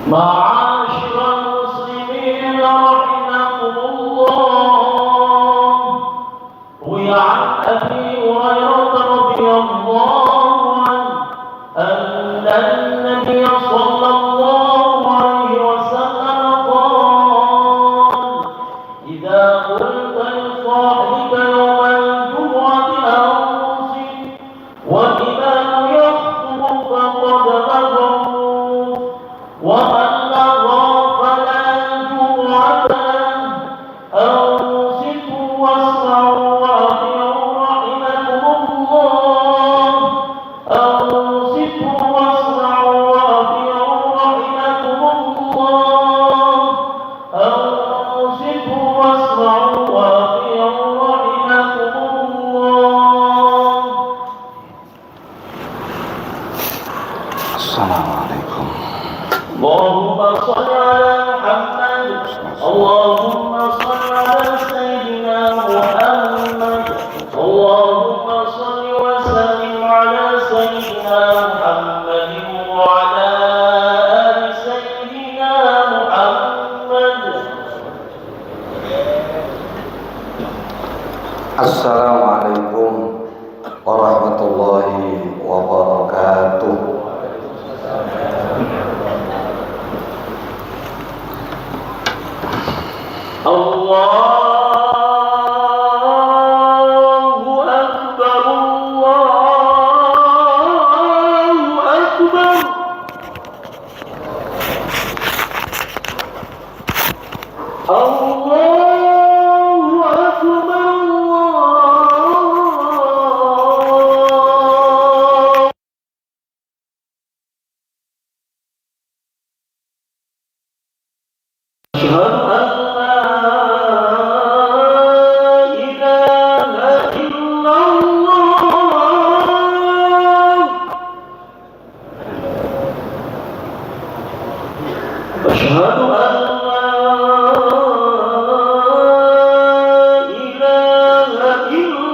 معاشر المسلمين رحمكم الله، روي عن أبي هريرة رضي الله عنه أن النبي صلى الله عليه وسلم قال: إذا قلت لصاحبك يوم الجمعة أنصت والإمام يخطب فقد نظروا، ومن نظر فلا جمعة له. أنصتوا واسمعوا وأطيعوا رحمكم الله. أنصتوا واسمعوا وأطيعوا رحمكم الله. أنصتوا واسمعوا وأطيعوا رحمكم الله. السلام عليكم. اللهم صل على محمد. اللهم صل على سيدنا محمد. اللهم صل وسلم على سيدنا محمد وعلى آل سيدنا محمد. Assalamualaikum warahmatullahi wabarakatuh. Allahu Akbar, Allahu Akbar. Allahu Akbar, Allah. Asyhadu an la ilaha illallah. Asyhadu an la ilaha illallah.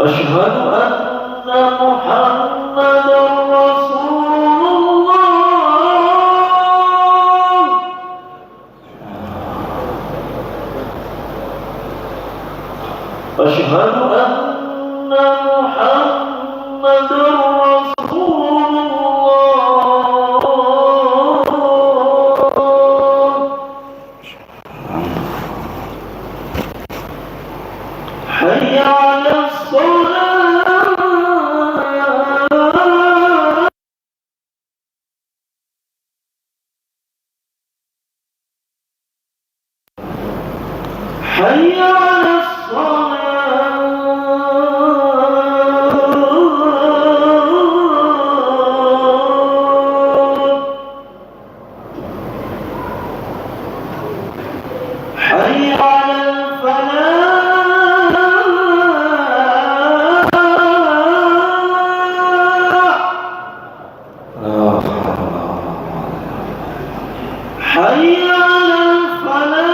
Asyhadu anna Muhammadar Rasulullah. Asyhadu anna Muhammadar Rasulullah. Hayya 'alas salah. Hayya 'alas salah. Hayya 'alal falah. Hayya 'alal falah.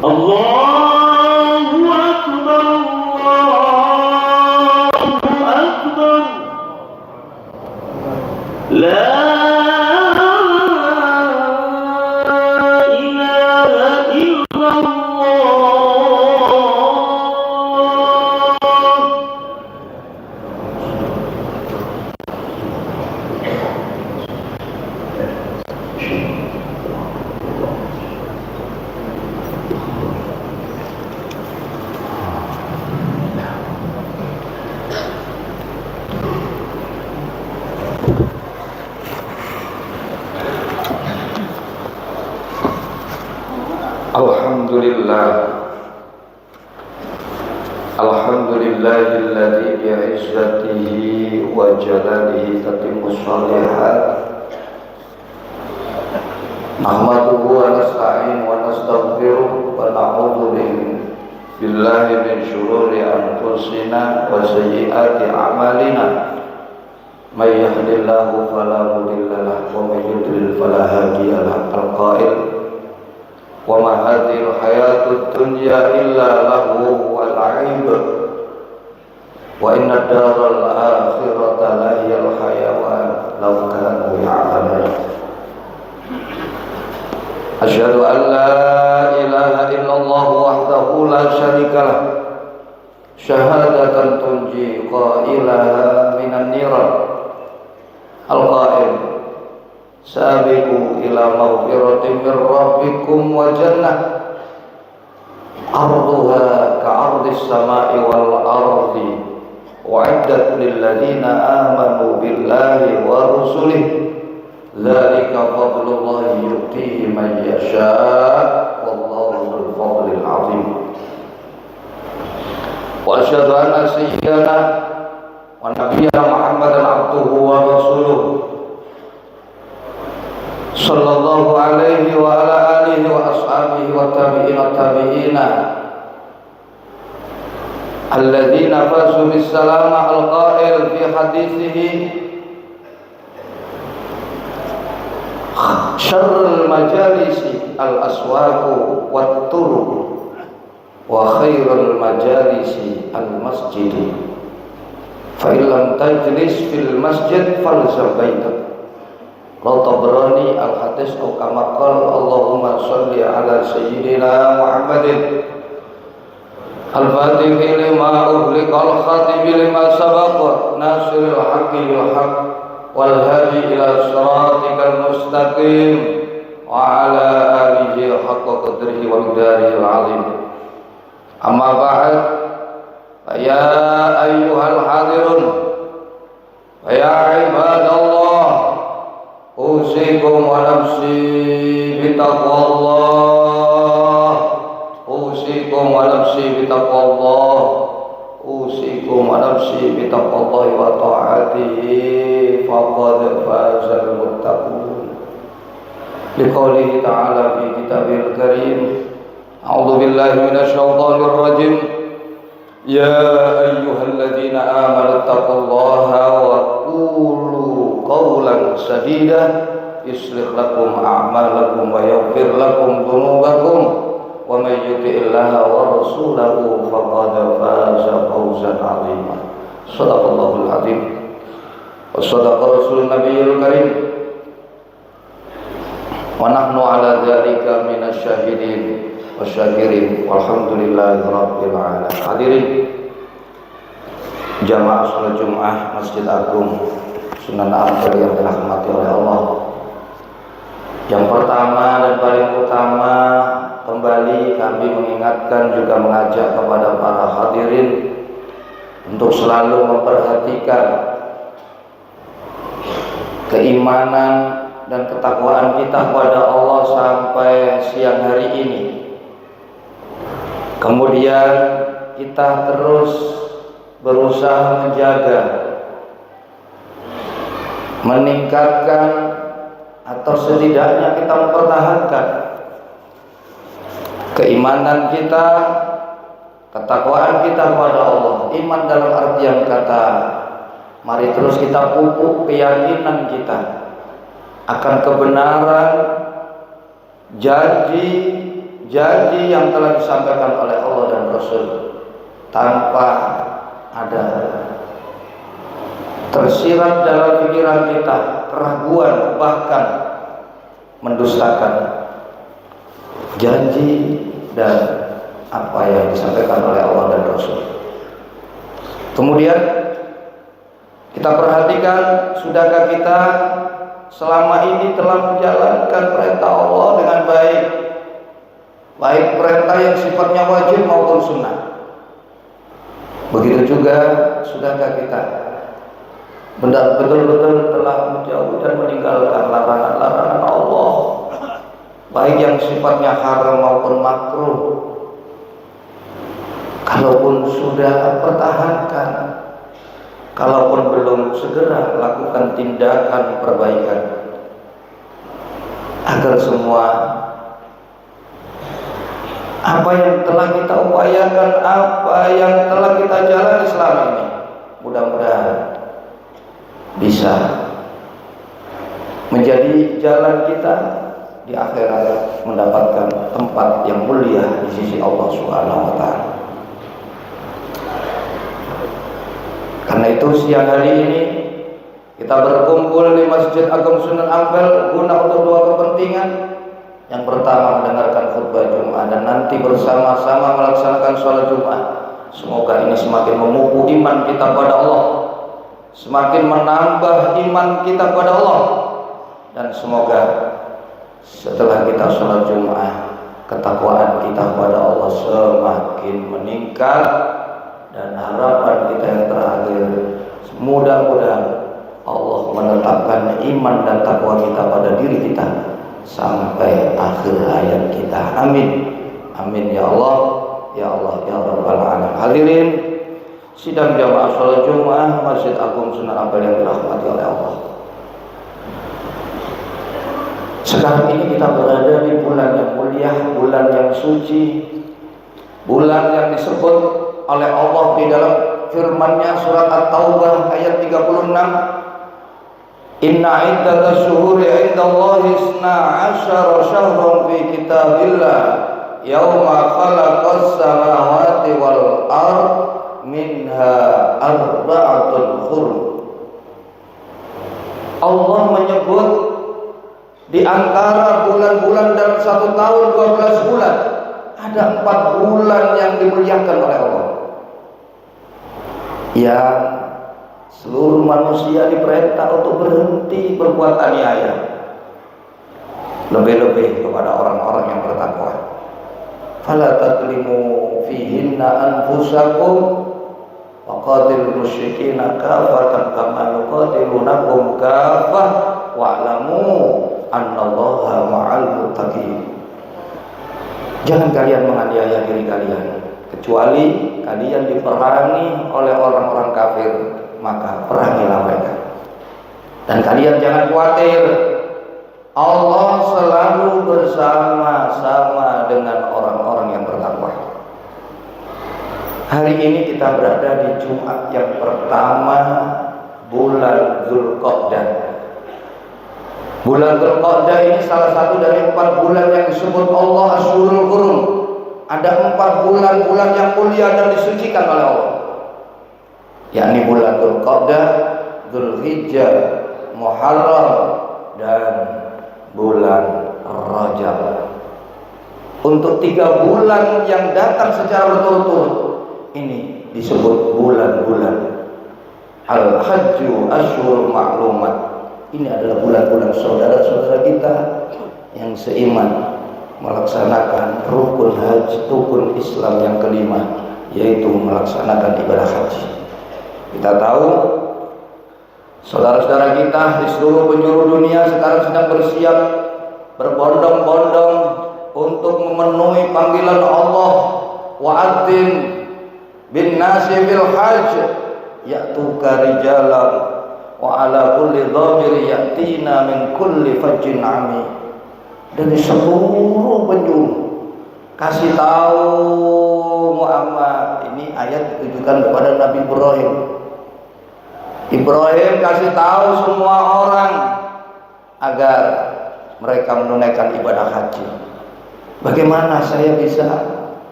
Allahu Akbar, Allahu Akbar. La ilaha illallah. Alhamdulillah. Alhamdulillahilladzi bi'izzatihi wa jalalihi tatimmus shalihat. Nahmaduhu wa nasta'in wa nastaghfiruh wa na'udzu billahi min syururi anfusina wa sayyiati a'malina. من يهد الله فلا مضل له ومن يضلل فلا هادي له. القائل وما هذه الحياة الدنيا إلا لهو ولعب وإن الدار الآخرة لهي الحيوان لو كانوا يعلمون. أشهد أن لا إله إلا الله وحده لا شريك له شهادة تنجي قائلها من النيران. القائل سابقوا إلى مغفرة من ربكم وجنة عرضها كعرض السماء والأرض وعدت للذين آمنوا بالله ورسله ذلك فضل الله يؤتيه من يشاء والله ذو الفضل العظيم. وأشهد أن سيدنا ونبينا محمدا عبده ورسوله صلى الله عليه وعلى آله وأصحابه والتابعين الذين فازوا بالسلام. القائل في حديثه شر المجالس الأسواق والطرق وخير المجالس المسجد فإن لم تجلس في المسجد فالزم بيتك. رواه الطبراني. الحديث كما قال اللهم صل على سيدنا محمد الفاتح لما أغلق الخاتم لما سبق ناصر الحق بالحق والهادي إلى صراطك المستقيم وعلى آله حق قدره ومقداره العظيم. أما بعد فيا أيها الحاضرون ويا عباد الله أوصيكم ونفسي بتقوى الله. أوصيكم ونفسي بتقوى الله. أوصيكم ونفسي بتقوى الله وطاعته فقد فاز المتقون. لقوله تعالى في كتابه الكريم أعوذ بالله من الشيطان الرجيم يا أيها الذين آمنوا اتقوا الله وقولوا قولا سديدا يصلح لكم أعمالكم ويغفر لكم ذنوبكم ومن يطع الله ورسوله فقد فاز فوزا عظيما. صدق الله العظيم وصدق رسول النبي الكريم ونحن على ذلك من الشاهدين wasyakirin walhamdulillahi rabbil alamin. Hadirin jamaah salat Jumat Masjid Agung Sunan Ampel yang dirahmati oleh Allah. Yang pertama dan paling utama, kembali kami mengingatkan juga mengajak kepada para hadirin untuk selalu memperhatikan keimanan dan ketakwaan kita kepada Allah sampai siang hari ini. Kemudian kita terus berusaha menjaga, meningkatkan atau setidaknya kita mempertahankan keimanan kita, ketakwaan kita kepada Allah. Iman dalam artian kata, mari terus kita pupuk keyakinan kita akan kebenaran janji yang telah disampaikan oleh Allah dan Rasul tanpa ada tersirat dalam pikiran kita keraguan bahkan mendustakan janji dan apa yang disampaikan oleh Allah dan Rasul. Kemudian kita perhatikan, sudahkah kita selama ini telah menjalankan perintah Allah dengan baik, baik perintah yang sifatnya wajib maupun sunnah. Begitu juga sudahkah kita betul-betul telah menjauh dan meninggalkan larangan-larangan Allah, baik yang sifatnya haram maupun makruh. Kalaupun sudah, pertahankan. Kalaupun belum, segera lakukan tindakan perbaikan agar semua apa yang telah kita upayakan, apa yang telah kita jalani selama ini, mudah-mudahan bisa menjadi jalan kita di akhirat mendapatkan tempat yang mulia di sisi Allah Subhanahu wa taala. Karena itu siang hari ini kita berkumpul di Masjid Agung Sunan Ampel guna untuk dua kepentingan. Yang pertama mendengarkan khutbah Jumat dan nanti bersama-sama melaksanakan sholat Jumat. Semoga ini semakin memupuk iman kita kepada Allah, semakin menambah iman kita kepada Allah, dan semoga setelah kita sholat Jumat ketakwaan kita kepada Allah semakin meningkat, dan harapan kita yang terakhir mudah-mudahan Allah menetapkan iman dan takwa kita pada diri kita sampai akhir hayat kita. Amin, amin ya Allah, ya Allah, ya Rabbal Alamin. Hadirin sidang jamaah sholat Jumat Masjid Agung Sunan Ampel yang dirahmati oleh Allah. Sekarang ini kita berada di bulan yang mulia, bulan yang suci, bulan yang disebut oleh Allah di dalam firman-Nya surat At-Taubah ayat 36. Inna iddatash shuhuri 'indallahi 12 syahran fi kitabillah yauma khalaqas samawati wal ard minha arba'atun hurum. Allah menyebut di antara bulan-bulan dalam satu tahun 12 bulan ada 4 bulan yang dimuliakan oleh Allah, yang seluruh manusia diperintah untuk berhenti berbuat aniaya, lebih-lebih kepada orang-orang yang bertakwa. Fala tadlimu fihinna anfusakum wa qatilul musyrikina kafatan kama nuqatilunakum kafah wa'lamu annallaha ma'al muttaqin. Jangan kalian menganiaya diri kalian kecuali kalian diperangi oleh orang-orang kafir, maka perangilah mereka. Dan kalian jangan khawatir, Allah selalu bersama-sama dengan orang-orang yang bertakwa. Hari ini kita berada di Jumat yang pertama bulan Dzulqa'dah. Bulan Dzulqa'dah ini salah satu dari 4 bulan yang disebut Allah Asyhurul Hurum. Ada 4 bulan-bulan yang mulia dan disucikan oleh Allah, yakni bulan Dzulqa'dah, Dzulhijjah, Muharram, dan bulan Rajab. Untuk 3 bulan yang datang secara berturut-turut ini disebut bulan-bulan Al-Hajju Asyhurul Ma'lumat. Ini adalah bulan-bulan saudara-saudara kita yang seiman melaksanakan rukun haji, rukun Islam yang kelima, yaitu melaksanakan ibadah haji. Kita tahu saudara-saudara kita di seluruh penjuru dunia sekarang sedang bersiap berbondong-bondong untuk memenuhi panggilan Allah, wa'adzin bin nasi bil hajj ya'tuka rijalan wa ala kulli dhamir yatina min kulli fajjin ami. Dari seluruh penjuru kasih tahu Muhammad. Ini ayat ditujukan kepada Nabi Ibrahim. Ibrahim kasih tahu semua orang agar mereka menunaikan ibadah haji. Bagaimana saya bisa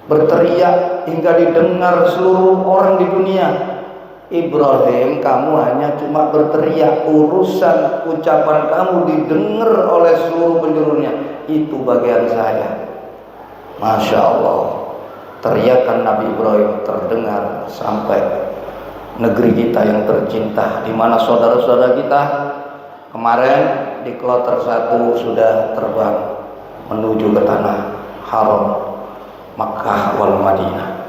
berteriak hingga didengar seluruh orang di dunia? Ibrahim, kamu hanya cuma berteriak, urusan ucapan kamu didengar oleh seluruh penjurunya, itu bagian saya. Masya Allah, teriakan Nabi Ibrahim terdengar sampai negeri kita yang tercinta, di mana saudara-saudara kita kemarin di kloter 1 sudah terbang menuju ke tanah haram Makkah wal Madinah.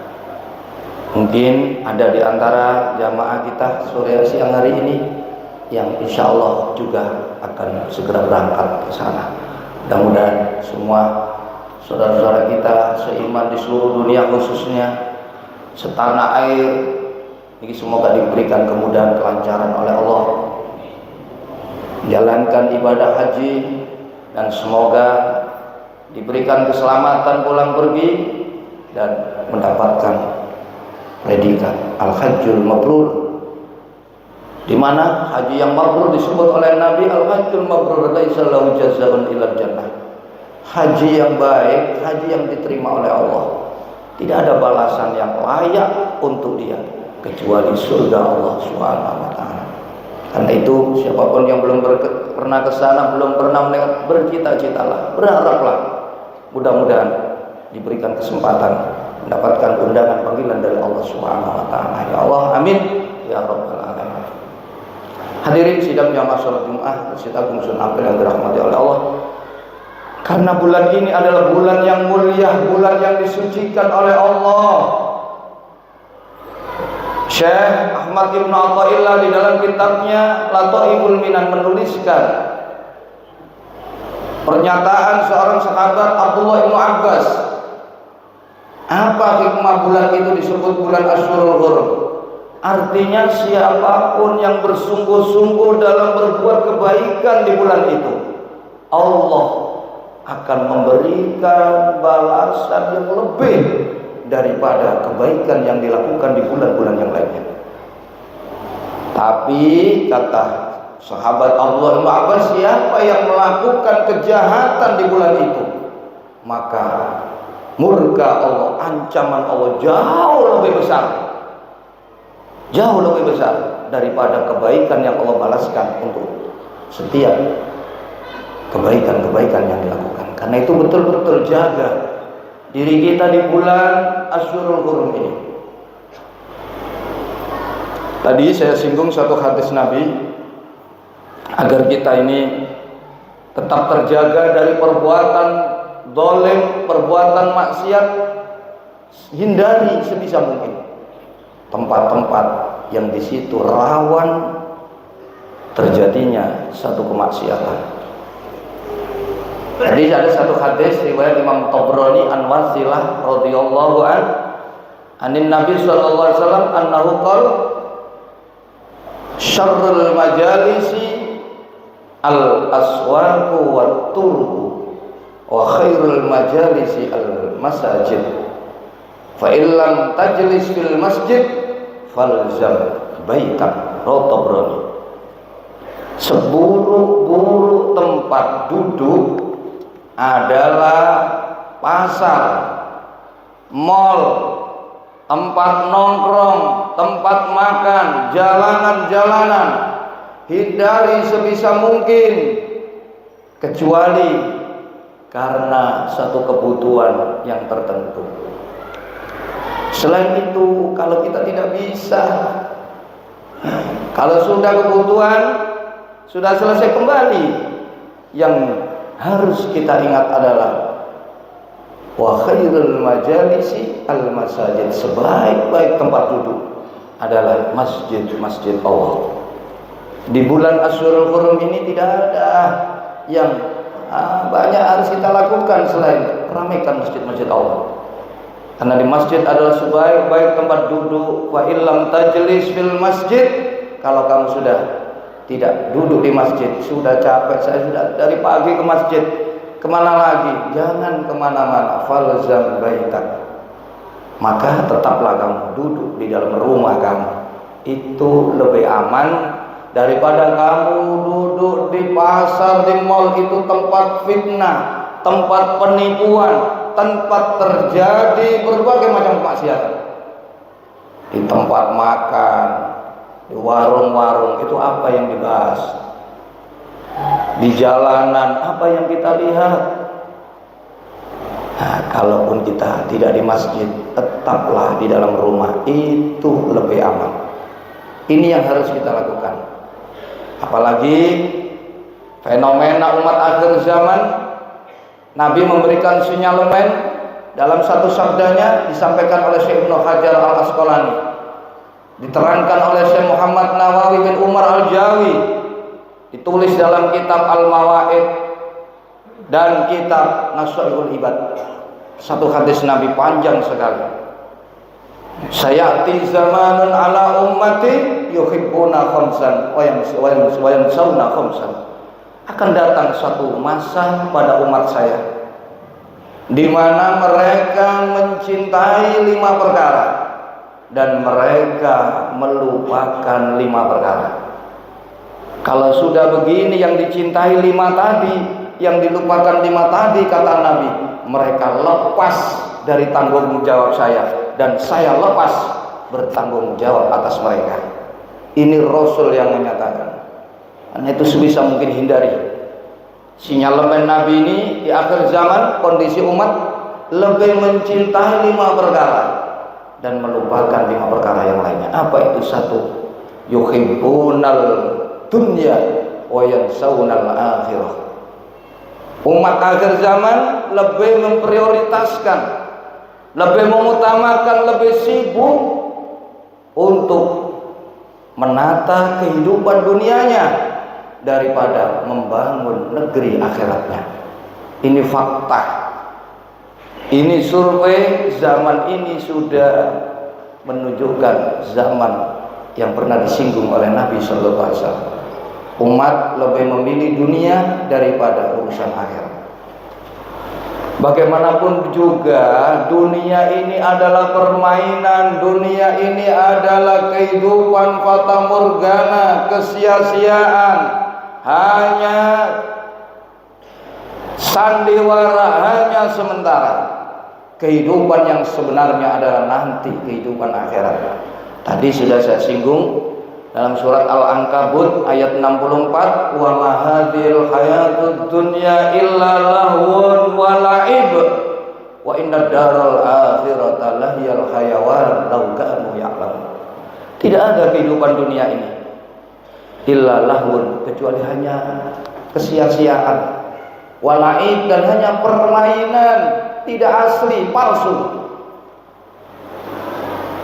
Mungkin ada di antara jamaah kita sore siang hari ini yang insya Allah juga akan segera berangkat ke sana. Mudah-mudahan semua saudara-saudara kita seiman di seluruh dunia, khususnya setanah air ini, semoga diberikan kemudahan kelancaran oleh Allah menjalankan ibadah haji, dan semoga diberikan keselamatan pulang pergi dan mendapatkan predikat Al-Hajjul Mabrur. di mana haji yang mabrur disebut oleh Nabi al-hajjul mabrur laisa lahu jazaa'un illa jannah. Haji yang baik, haji yang diterima oleh Allah, tidak ada balasan yang layak untuk dia kecuali surga Allah Subhanahu wa taala. Karena itu siapapun yang belum pernah ke sana, belum pernah melihat, bercita-citalah, berharaplah mudah-mudahan diberikan kesempatan mendapatkan undangan panggilan dari Allah Subhanahu wa taala. Ya Allah, amin ya rabbal alamin. Hadirin sidang jamaah salat Jumat, Masjid Agung Sunan Ampel yang dirahmati oleh Allah. Karena bulan ini adalah bulan yang mulia, bulan yang disucikan oleh Allah. Syekh Ahmad Ibn Athaillah di dalam kitabnya Lataiful Minan menuliskan pernyataan seorang sahabat Abdullah Ibn Abbas. Apa hikmah bulan itu disebut bulan Asyurul Hurum? Artinya siapapun yang bersungguh-sungguh dalam berbuat kebaikan di bulan itu, Allah akan memberikan balasan yang lebih daripada kebaikan yang dilakukan di bulan-bulan yang lainnya. Tapi kata sahabat Abdullah bin Abbas, siapa yang melakukan kejahatan di bulan itu, maka murka Allah, ancaman Allah jauh lebih besar, jauh lebih besar daripada kebaikan yang Allah balaskan untuk setiap kebaikan-kebaikan yang dilakukan. Karena itu betul-betul jaga diri kita di bulan Asyurul Hurum ini. Tadi saya singgung satu hadis Nabi agar kita ini tetap terjaga dari perbuatan zalim, perbuatan maksiat. Hindari sebisa mungkin tempat-tempat yang di situ rawan terjadinya satu kemaksiatan. Jadi ada satu hadis riwayat Imam Tabrani an Wasilah radhiyallahu anin Nabi sallallahu alaihi wasallam annahu qala syarrul majalisi al aswaqu wat turqu wa khairul majalisi al masajid fa illam tajlis fil masjid falzam baitak. Tabrani. Seburuk-buruk tempat duduk adalah pasar, mal, tempat nongkrong, tempat makan, jalanan-jalanan. Hindari sebisa mungkin kecuali karena satu kebutuhan yang tertentu. Selain itu, kalau kita tidak bisa, kalau sudah kebutuhan sudah selesai kembali, yang harus kita ingat adalah wa khairul majalisi al masajid, sebaik-baik tempat duduk adalah masjid-masjid Allah. Di bulan Asyurul Hurum ini tidak ada yang banyak harus kita lakukan selain ramaikan masjid-masjid Allah. Karena di masjid adalah sebaik-baik tempat duduk. Wa illam tajlis fil masjid, kalau kamu sudah tidak duduk di masjid, sudah capek, saya sudah dari pagi ke masjid, kemana lagi? Jangan kemana-mana. Falzam baitak, maka tetaplah kamu duduk di dalam rumah kamu. Itu lebih aman daripada kamu duduk di pasar, di mal. Itu tempat fitnah, tempat penipuan, tempat terjadi berbagai macam kemaksiatan. Di tempat makan, di warung-warung, itu apa yang dibahas? Di jalanan, apa yang kita lihat? Nah, kalaupun kita tidak di masjid, tetaplah di dalam rumah. Itu lebih aman. Ini yang harus kita lakukan. Apalagi fenomena umat akhir zaman, Nabi memberikan sinyalemen dalam satu sabdanya, disampaikan oleh Syekh Ibnu Hajar Al-Asqalani, diterangkan oleh Syekh Muhammad Nawawi bin Umar Al-Jawi, ditulis dalam kitab Al-Mawaid dan kitab Nasrul Ibad. Satu hadis Nabi panjang sekali. Sayati zamanun ala ummati yuhibbuna khamsan wa yansawna khamsan. Akan datang satu masa pada umat saya di mana mereka mencintai 5 perkara dan mereka melupakan 5 perkara. Kalau sudah begini, yang dicintai 5 tadi, yang dilupakan 5 tadi, kata Nabi, mereka lepas dari tanggung jawab saya, dan saya lepas bertanggung jawab atas mereka. Ini Rasul yang menyatakan. Karena itu sebisa mungkin hindari. Sinyalemen Nabi ini di akhir zaman, kondisi umat lebih mencintai 5 perkara dan melupakan 5 perkara yang lainnya. Apa itu? 1, yuhibbunal dunya wa yansawunal akhirah. Umat akhir zaman lebih memprioritaskan, lebih mengutamakan, lebih sibuk untuk menata kehidupan dunianya daripada membangun negeri akhiratnya. Ini fakta. Ini survei zaman ini sudah menunjukkan zaman yang pernah disinggung oleh Nabi Sallallahu Alaihi Wasallam. Umat lebih memilih dunia daripada urusan akhirat. Bagaimanapun juga, dunia ini adalah permainan, dunia ini adalah kehidupan fata morgana, kesia-siaan, hanya sandiwara, hanya sementara. Kehidupan yang sebenarnya adalah nanti kehidupan akhirat. Tadi sudah saya singgung dalam surat Al-Ankabut ayat 64, wa ma hadhil hayatud dunya illa lahwun wa la'ib wa inna daral akhirata lahiyal hayawan law kanu ya'lamun. Tidak ada kehidupan dunia ini illa lahwun, kecuali hanya kesia-siaan, wa la'ib, dan hanya permainan, tidak asli, palsu.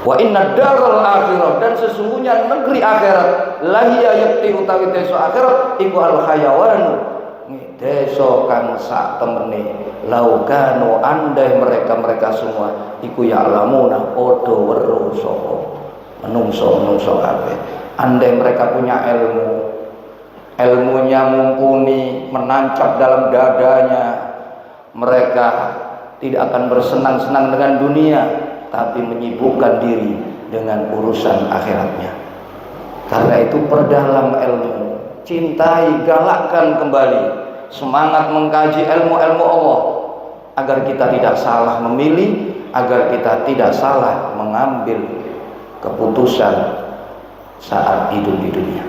Wa inna daral akhirah, dan sesungguhnya negeri akhirat, lahiya yakti utawi desa akhirat iku al hayawanu, desa kang sak temene, laukanu andai mereka semua iku ya'lamuna padha weruh sapa menungso kabeh. Andai mereka punya ilmunya mumpuni, menancap dalam dadanya, mereka tidak akan bersenang-senang dengan dunia, tapi menyibukkan diri dengan urusan akhiratnya. Karena itu perdalam ilmu, cintai, galakkan kembali semangat mengkaji ilmu-ilmu Allah, agar kita tidak salah memilih, agar kita tidak salah mengambil keputusan saat hidup di dunia.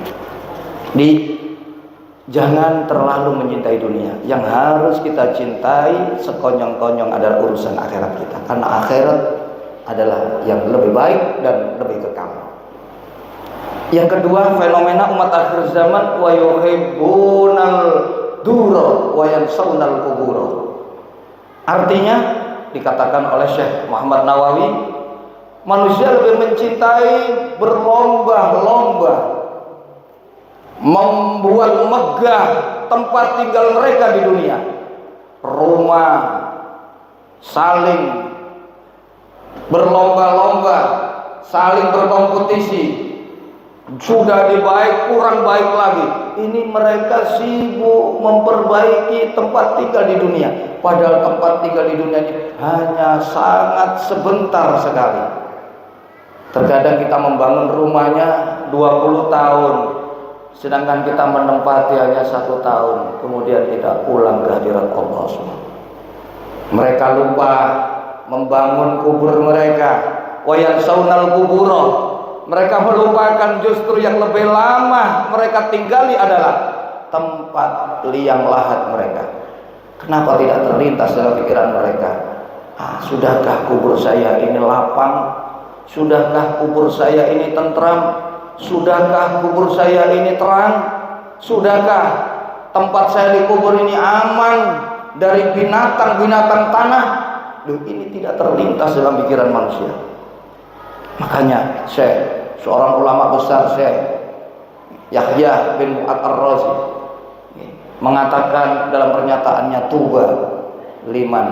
Jangan terlalu mencintai dunia. Yang harus kita cintai sekonyong-konyong adalah urusan akhirat kita, karena akhirat adalah yang lebih baik dan lebih kekal. Yang kedua, fenomena umat akhir zaman, wa yuhibbunal dura wa yansawnal kubura. Artinya dikatakan oleh Syekh Muhammad Nawawi, manusia lebih mencintai berlomba-lomba membuat megah tempat tinggal mereka di dunia, rumah, saling berlomba-lomba, saling berkompetisi, sudah dibaik kurang baik lagi. Ini mereka sibuk memperbaiki tempat tinggal di dunia, padahal tempat tinggal di dunia ini hanya sangat sebentar sekali. Terkadang kita membangun rumahnya 20 tahun, sedangkan kita menempati hanya 1 tahun, kemudian kita pulang ke hadirat Allah SWT. Mereka lupa membangun kubur mereka, wa yansawnal kubura. Mereka melupakan justru yang lebih lama mereka tinggali adalah tempat liang lahat mereka. Kenapa tidak terlintas dalam pikiran mereka? Sudahkah kubur saya ini lapang? Sudahkah kubur saya ini tentram? Sudahkah kubur saya ini terang? Sudahkah tempat saya dikubur ini aman dari binatang-binatang tanah? Ini tidak terlintas dalam pikiran manusia. Makanya seorang ulama besar, Syekh Yahya bin Mu'ad Ar-Razi, mengatakan dalam pernyataannya, tuba liman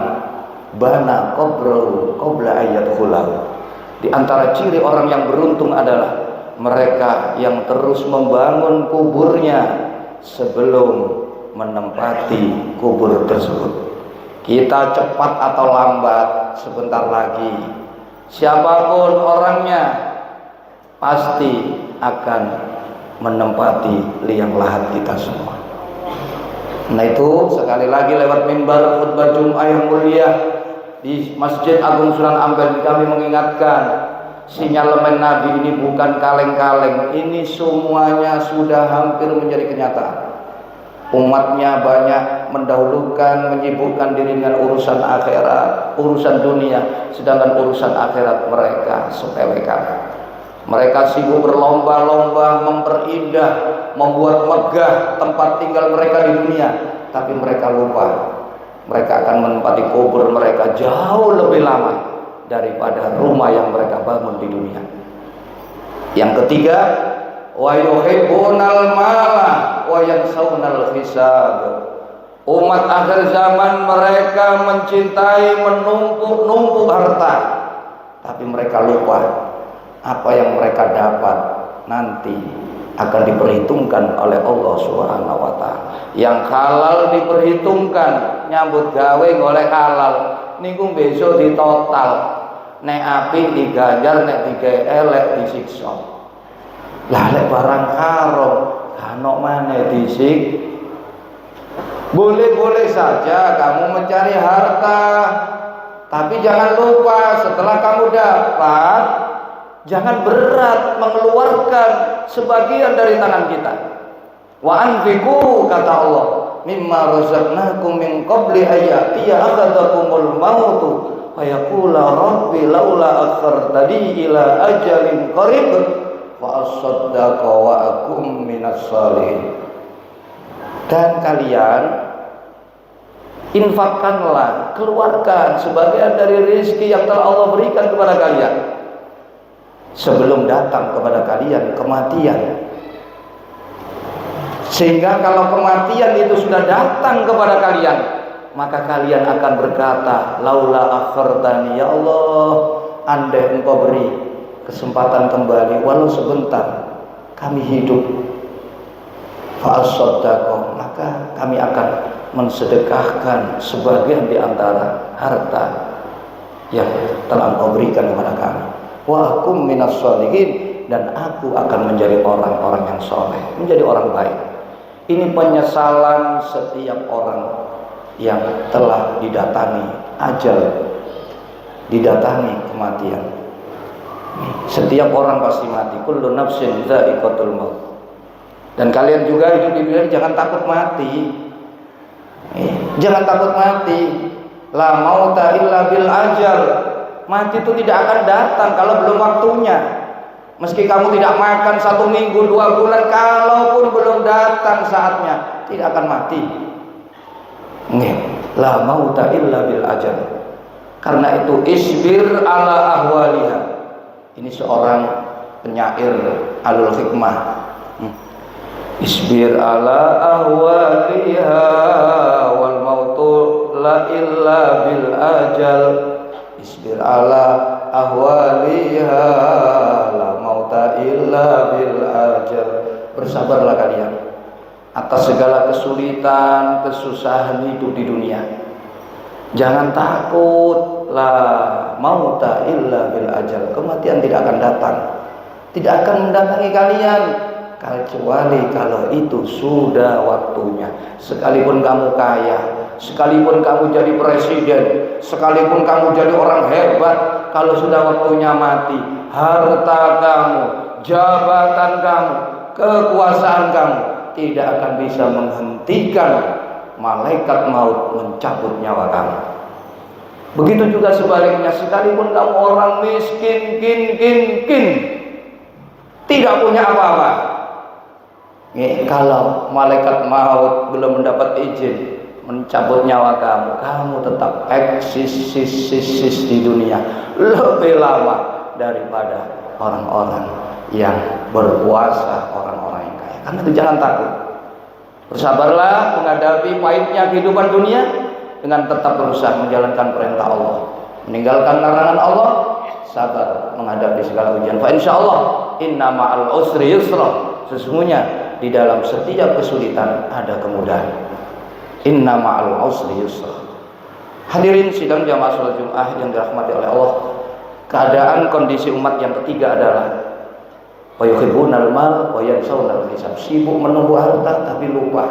bana qabrahu qabla ayyadkhulahu. Di antara ciri orang yang beruntung adalah mereka yang terus membangun kuburnya sebelum menempati kubur tersebut. Kita cepat atau lambat, sebentar lagi siapapun orangnya pasti akan menempati liang lahat kita semua. Nah itu sekali lagi lewat mimbar khutbah Jumat yang mulia di Masjid Agung Sunan Ampel kami mengingatkan, sinyalemen Nabi ini bukan kaleng-kaleng, ini semuanya sudah hampir menjadi kenyataan. Umatnya banyak mendahulukan, menyibukkan diri dengan urusan akhirat, urusan dunia, sedangkan urusan akhirat mereka sepelekan. Mereka sibuk berlomba-lomba memperindah, membuat megah tempat tinggal mereka di dunia, tapi mereka lupa mereka akan menempati kubur mereka jauh lebih lama daripada rumah yang mereka bangun di dunia. Yang ketiga, wa yuhibbunal mala wa yansawnal hisab. Umat akhir zaman mereka mencintai menumpuk-numpuk harta, tapi mereka lupa apa yang mereka dapat nanti akan diperhitungkan oleh Allah Subhanahu wa taala. Yang halal diperhitungkan, nyambut gawe golek halal niku besok ditotal. Nek apik diganjar, nek digelek disiksa. Lah lek barang haram kanok maneh disik. Boleh-boleh saja kamu mencari harta, tapi jangan lupa setelah kamu dapat, jangan berat mengeluarkan sebagian dari tangan kita. Wa anfiqu, kata Allah, mimma razaqnakum min qabli ayatiya ahadakumul mautu fayaqula rabbi laula akhartani ila ajalin qarib wa asaddaqa wa akum minas salihin. Dan kalian infakkanlah, keluarkan sebagian dari rezeki yang telah Allah berikan kepada kalian sebelum datang kepada kalian kematian, sehingga kalau kematian itu sudah datang kepada kalian, maka kalian akan berkata, laula akhartani, ya Allah, andai engkau beri kesempatan kembali walau sebentar kami hidup, fa'asaddaqa, maka kami akan mensedekahkan sebagian di antara harta yang telah engkau berikan kepada kami, wa akum minas sholihin, dan aku akan menjadi orang-orang yang soleh, menjadi orang baik. Ini penyesalan setiap orang yang telah didatangi ajal, didatangi kematian. Setiap orang pasti mati, kullu nafsin dha'iqatul maut. Dan kalian juga hidup di dunia jangan takut mati. Jangan takut mati. La mauta illa bil ajal. Mati itu tidak akan datang kalau belum waktunya. Meski kamu tidak makan 1 minggu 2 bulan, kalaupun belum datang saatnya, tidak akan mati. La mauta illa bil ajal. Karena itu isbir ala ahwaliha. Ini seorang penyair alul hikmah. Isbir ala ahwaliha wal mautu la illa bil ajal. Isbir ala ahwaliha la mauta illa bil ajal. Bersabarlah kalian atas segala kesulitan, kesusahan hidup di dunia. Jangan takut, la mauta illa bil ajal. Kematian tidak akan datang, tidak akan mendatangi kalian kecuali kalau itu sudah waktunya. Sekalipun kamu kaya, sekalipun kamu jadi presiden, sekalipun kamu jadi orang hebat, kalau sudah waktunya mati, harta kamu, jabatan kamu, kekuasaan kamu tidak akan bisa menghentikan malaikat maut mencabut nyawa kamu. Begitu juga sebaliknya, sekalipun kamu orang miskin, tidak punya apa-apa, kalau malaikat maut belum mendapat izin mencabut nyawa kamu, kamu tetap eksis di dunia lebih lama daripada orang-orang yang berpuasa, orang-orang yang kaya. Karena itu jangan takut. Bersabarlah menghadapi pahitnya kehidupan dunia dengan tetap berusaha menjalankan perintah Allah, meninggalkan larangan Allah, sabar menghadapi segala ujian. Fa insyaallah inna ma'al usri yusra. Sesungguhnya di dalam setiap kesulitan ada kemudahan. Inna ma'al usri yusra. Hadirin sidang jamaah salat Jumat yang dirahmati oleh Allah, keadaan kondisi umat yang ketiga adalah Wa yuhibbunal mal wa yansawna hisab. Sibuk menunggu harta tapi lupa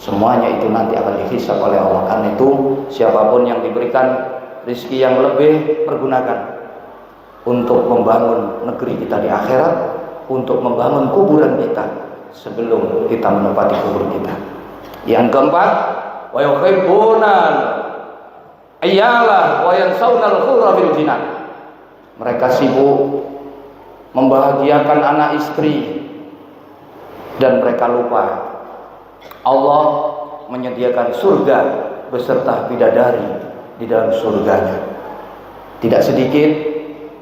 semuanya itu nanti akan dihisab oleh Allah. Karena itu siapapun yang diberikan rezeki yang lebih, pergunakan untuk membangun negeri kita di akhirat, untuk membangun kuburan kita sebelum kita menempati kubur kita. Yang keempat, wa yuhibbunal ayyalah wa yansawnal khura bil jinan. Mereka sibuk membahagiakan anak istri dan mereka lupa Allah menyediakan surga beserta bidadari di dalam surganya. Tidak sedikit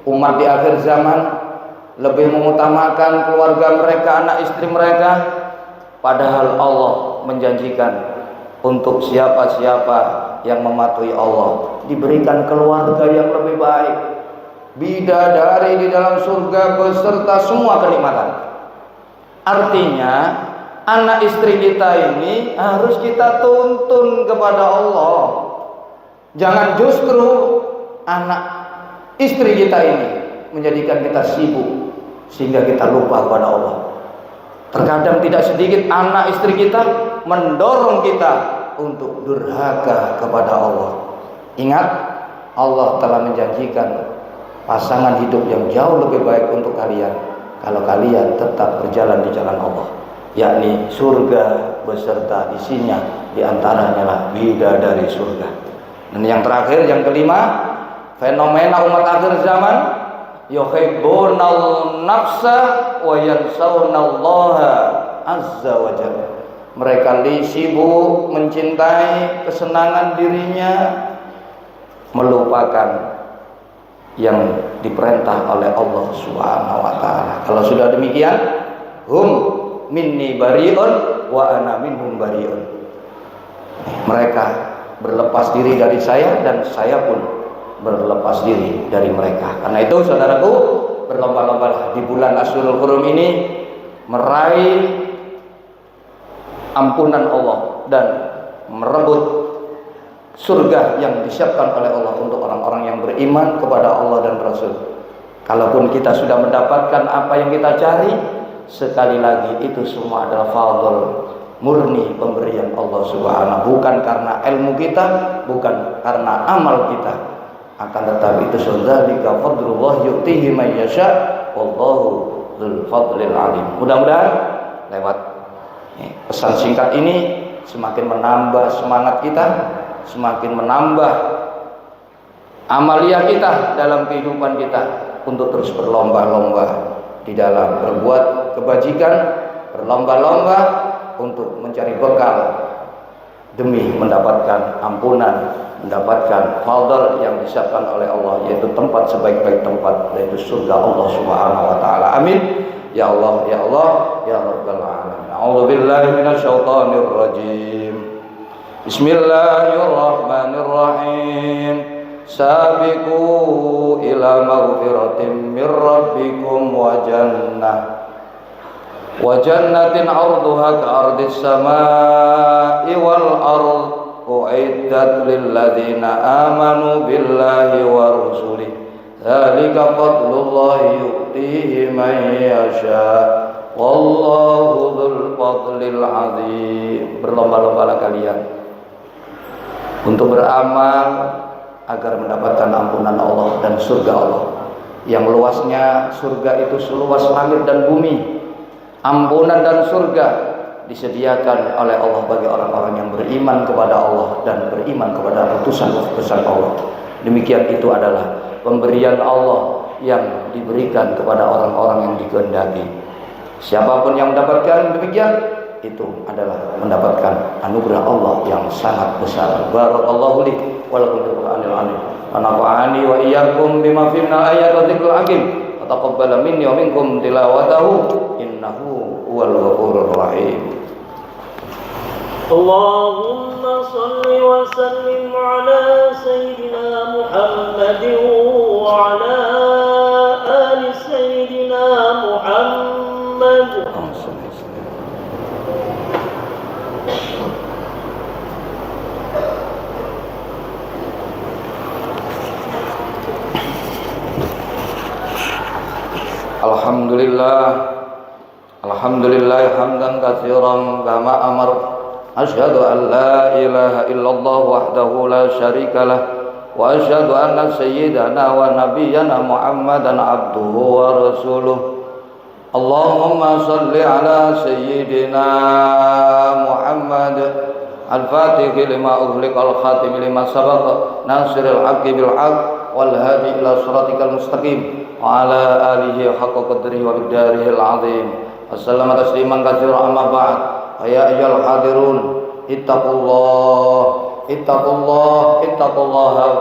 umat di akhir zaman lebih mengutamakan keluarga mereka, anak istri mereka, padahal Allah menjanjikan untuk siapa-siapa yang mematuhi Allah diberikan keluarga yang lebih baik, bidadari di dalam surga beserta semua kenikmatan. Artinya anak istri kita ini harus kita tuntun kepada Allah. Jangan justru anak istri kita ini menjadikan kita sibuk sehingga kita lupa kepada Allah. Terkadang tidak sedikit anak istri kita mendorong kita untuk durhaka kepada Allah. Ingat, Allah telah menjanjikan pasangan hidup yang jauh lebih baik untuk kalian kalau kalian tetap berjalan di jalan Allah, yakni surga beserta isinya, diantaranya lah bidadari surga. Dan yang terakhir, yang kelima, fenomena umat akhir zaman, yuhibbunal nafsa wa yansawnallaha azza wa jalla. Mereka sibuk mencintai kesenangan dirinya, melupakan yang diperintah oleh Allah Subhanahu wa taala. Kalau sudah demikian, hum minni bari'un wa ana minhum bari'un. Mereka berlepas diri dari saya dan saya pun berlepas diri dari mereka. Karena itu saudaraku, berlomba-lomba di bulan Ashurul Hurum ini meraih ampunan Allah dan merebut surga yang disiapkan oleh Allah untuk orang-orang yang beriman kepada Allah dan Rasul. Kalaupun kita sudah mendapatkan apa yang kita cari, sekali lagi itu semua adalah fadl murni pemberian Allah Subhanahu, bukan karena ilmu kita, bukan karena amal kita, akan tetapi itu dzalika fadlullah yu'tihi may yasha wallahu dzul fadlil alim. Mudah-mudahan lewat pesan singkat ini semakin menambah semangat kita, semakin menambah amalia kita dalam kehidupan kita untuk terus berlomba-lomba di dalam berbuat kebajikan, berlomba-lomba untuk mencari bekal demi mendapatkan ampunan, mendapatkan fadl yang disiapkan oleh Allah, yaitu tempat sebaik-baik tempat, yaitu surga Allah Subhanahu wa taala. Amin. Ya Allah, ya Allah, ya Rabbal alamin. A'udzubillahi minasyaitonir rajim. Bismillahirrahmanirrahim. Sabiqu ila maghfiratin mir rabbikum wa jannatin 'arduha ka'ardis samaa'i wal ardh u'iddat lil ladzina amanu billahi wa rusulihi dzalika fadlullahi yu'tihi man yasha wallahu dzul fadlil 'adzim. Berlomba-lombalah kalian untuk beramal agar mendapatkan ampunan Allah dan surga Allah yang luasnya. Surga itu seluas langit dan bumi. Ampunan dan surga disediakan oleh Allah bagi orang-orang yang beriman kepada Allah dan beriman kepada utusan-utusan Allah. Demikian itu adalah pemberian Allah yang diberikan kepada orang-orang yang dikehendaki. Siapapun yang mendapatkan demikian, itu adalah mendapatkan anugerah Allah yang sangat besar. Barakallahu li wa lakum fil Qur'anil azim. Wa nafa'ani wa iyyakum bima fihi minal ayati wa dzikril hakim. Wa taqabbala minni wa minkum tilawatahu innahu huwal ghafurur rahim. Allahumma salli wa sallim ala sayyidina Muhammadin wa ala ali sayyidina Muhammad. Alhamdulillah hamdan katsiran kama amar. Asyhadu an la ilaha illallah wahdahu la syarikalah wa asyhadu anna sayyidana wa nabiyyana Muhammadan abduhu wa rasuluh. Allahumma salli ala sayyidina Muhammad al-fatih lima ughliq al-khatim lima sabaq nasiril haqqi bil haqq wal hadi ila siratikal mustaqim wa ala alihi haqqa qadrihi wa bidarihil azim. Assalamu tasliman katsiran amma ba'd. Ya ayyuhal hadirun ittaqullaha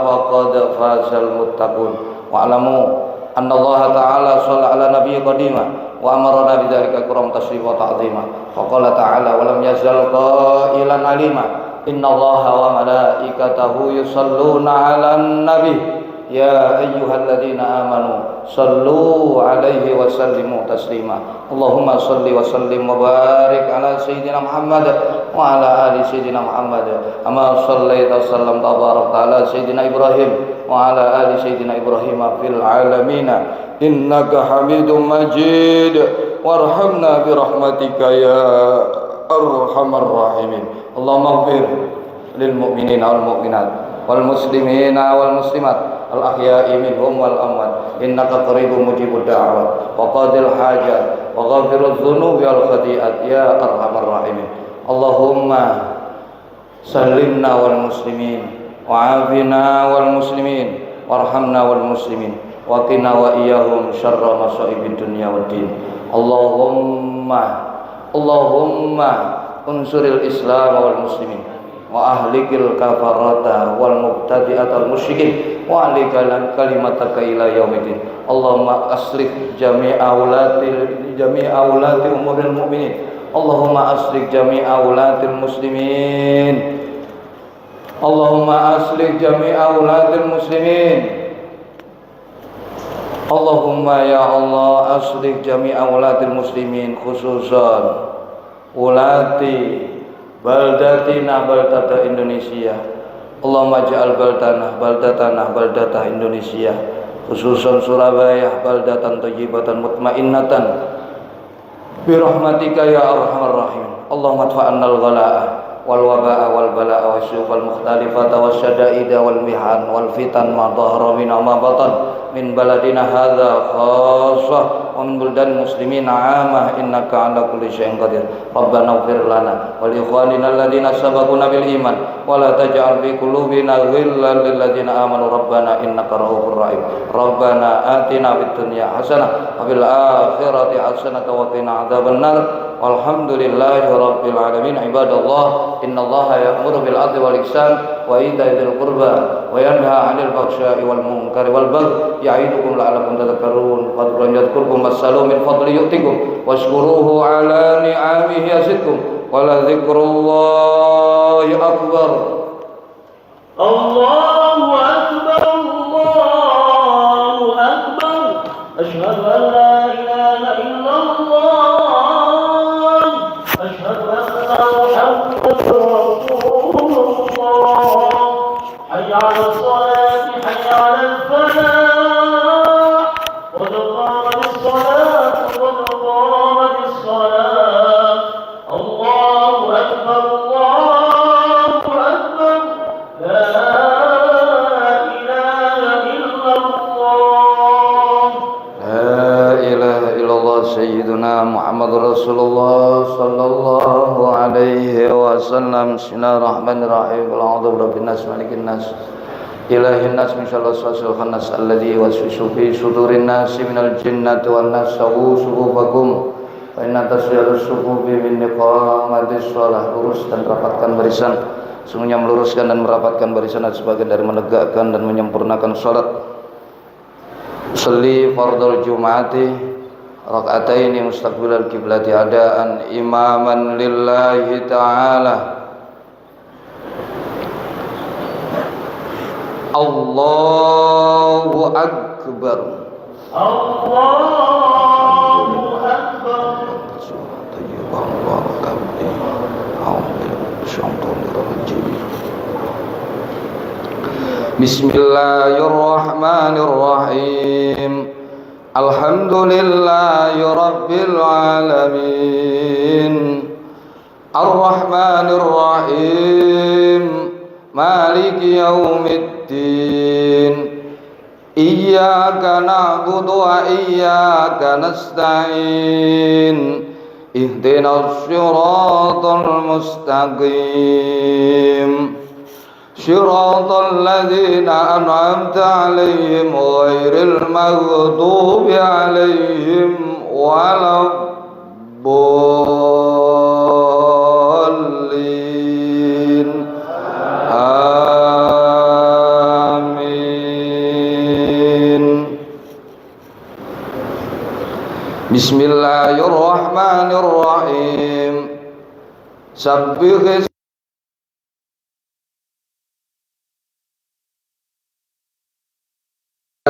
faqad fazal muttaqun wa alamu anna Allah ta'ala shalla ala nabiyyi qadima wa amarna bidzalika ikram tashrif wa ta'zima. Faqala ta'ala wa lam yazal qailan alima innallaha wa malaikatahu yusalluna 'alan nabi ya ayyuhalladzina amanu sallu 'alaihi wa sallimu taslima. Allahumma salli wa sallim wa barik ala sayyidina Muhammad wa ala ali sayyidina Muhammad kama shallaita wa sallamta wa barakta ala sayyidina Ibrahim wa ala ali sayyidina Ibrahim fil alamin innaka Hamidum Majid. Warhamna bi rahmatika ya arhamar rahimin. Allahumma ighfir lil mu'minina wal mu'minat wal muslimina wal muslimat al ahya'i minhum wal amwat innaka qaribun mujibud da'wat wa qadil hajat wa ghafirudz dzunubi wal khati'at ya arhamar rahimin. Allahumma sallimna wal muslimin wa afina wal muslimin warhamna wal muslimin wa qina wa iyyahum syarra masaibid dunya waddin. Allahumma unsuril islam wal muslimin wa ahlikil kafarata wal mubtadi'atal musyrikin wa alikal kalimataka ila yaumiddin. Allahumma aslih jami'a ulati umuril mu'minin. Allahumma aslih jami'a ulatil muslimin. Allahumma aslih jami'a ulatil muslimin. Allahumma ya Allah aslih jami'a ulatil muslimin khususan ulati baldatina baldata Indonesia. Allahumma ja'al baldatana Indonesia khususan Surabaya baldatan thayyibatan mutmainnatan bi rahmatika ya arhamar rahimin. Allahumma adfa'annal ghalaa wal waba'a wal bala'a wasyufal mukhtalifata wasyada'ida wal mihan wal fitan ma dhahara min ma batan min baladina hadza khassah wa min buldan muslimin 'amah innaka 'ala kulli syai'in qadir. Rabbana ighfir lana wa li ikhwanina alladhina sabaquna bil iman wa la taj'al fi qulubina ghillan lil ladzina amanu rabbana innaka ra'ufur rahim. Rabbana atina fid dunya hasanah wa fil akhirati hasanah wa qina adzabannar. Walhamdulillahi rabbil alamin. Ibadallah innallaha ya'muru bil 'adli wal ihsan wa ita'i dzil qurba wa yanha 'anil fahsya'i wal munkari wal baghi ya'idukum la'allakum tadhakkarun. Fadhkurun yadhkurkum wassalu min fadli yu'tikum washkuruhu 'ala ni'amihi yazidkum wa la dzikrullahi akbar. Allahu akbar, Allahu akbar. Asyhadu an la ilaha illallah. Asyhadu anna Muhammadar Rasulullah. Hayya 'alas salati, hayya 'alal falah. Qad qamatis salatu, qad qamatis salah. Allahu akbar, Allahu akbar. La ilaha illallah. La ilaha illallah sayyiduna Muhammadur Rasulullah sallallahu alaihi wasallam. Bismillahirrahmanirrahim. A'udzu birabbin nas malikin nas ilahin nas min syarri waswasil khannas alladzi yuwaswisu fi sudurin nas minal jinnati wan nas. Subuhakum fa inna tasyarus subuhi min iqamatis shalah. Lurus dan rapatkan barisan. Sungguhnya meluruskan dan merapatkan barisan adalah sebagian dari menegakkan dan menyempurnakan salat. Sholli fardhu Jum'ati raka'ataini mustaqbilal qiblati adaan imaman lillahi ta'ala. Allahu akbar. Allahu akbar. Bismillahirrahmanirrahim. Alhamdulillahi Rabbil Alamin Ar-Rahmanir Rahim Maliki Yawmiddin Iyyaka na'budu wa iyyaka nasta'in Ihdinas siratal mustaqim صراط الذين أنعمت عليهم غير المغضوب عليهم ولا الضالين آمين بسم الله الرحمن الرحيم سبح